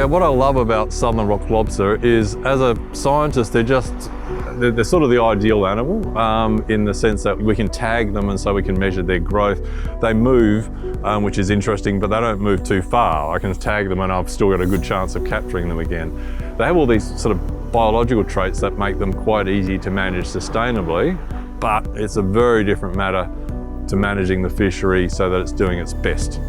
what I love about southern rock lobster is, as a scientist, they're sort of the ideal animal in the sense that we can tag them and so we can measure their growth. They move, which is interesting, but they don't move too far. I can tag them and I've still got a good chance of capturing them again. They have all these sort of biological traits that make them quite easy to manage sustainably, but it's a very different matter to managing the fishery so that it's doing its best.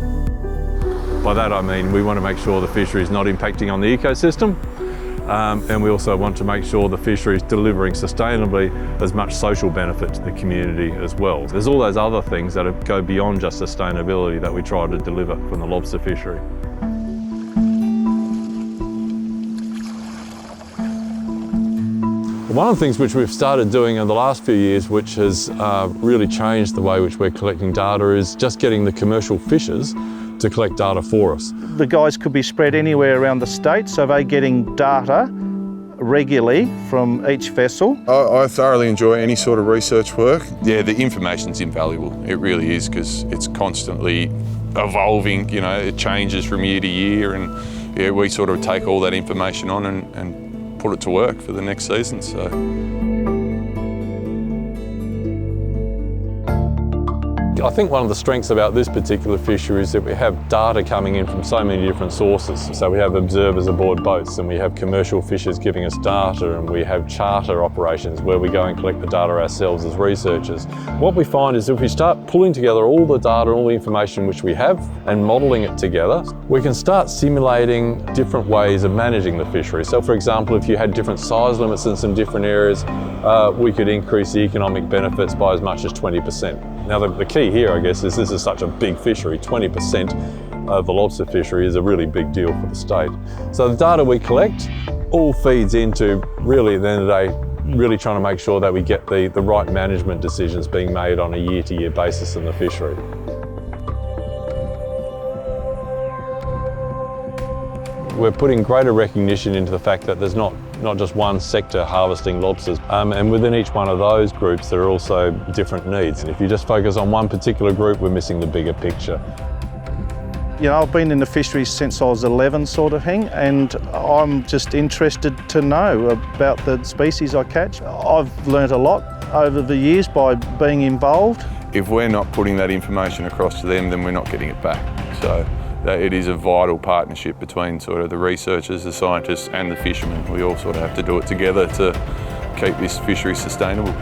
By that I mean we want to make sure the fishery is not impacting on the ecosystem, and we also want to make sure the fishery is delivering sustainably as much social benefit to the community as well. There's all those other things that go beyond just sustainability that we try to deliver from the lobster fishery. One of the things which we've started doing in the last few years, which has really changed the way which we're collecting data, is just getting the commercial fishers to collect data for us. The guys could be spread anywhere around the state, so they're getting data regularly from each vessel. I thoroughly enjoy any sort of research work. Yeah, the information's invaluable. It really is, because it's constantly evolving, you know, it changes from year to year, and yeah, we sort of take all that information on and put it to work for the next season. I think one of the strengths about this particular fishery is that we have data coming in from so many different sources. So we have observers aboard boats, and we have commercial fishers giving us data, and we have charter operations where we go and collect the data ourselves as researchers. What we find is if we start pulling together all the data, all the information which we have, and modelling it together, we can start simulating different ways of managing the fishery. So for example, if you had different size limits in some different areas, we could increase the economic benefits by as much as 20%. Now the key here, I guess, is this is such a big fishery. 20% of the lobster fishery is a really big deal for the state. So the data we collect all feeds into, really at the end of the day, really trying to make sure that we get the right management decisions being made on a year-to-year basis in the fishery. We're putting greater recognition into the fact that there's not just one sector harvesting lobsters, and within each one of those groups there are also different needs. And if you just focus on one particular group, we're missing the bigger picture. You know, I've been in the fisheries since I was 11 sort of thing, and I'm just interested to know about the species I catch. I've learnt a lot over the years by being involved. If we're not putting that information across to them, then we're not getting it back. So it is a vital partnership between sort of the researchers, the scientists and the fishermen. We all sort of have to do it together to keep this fishery sustainable.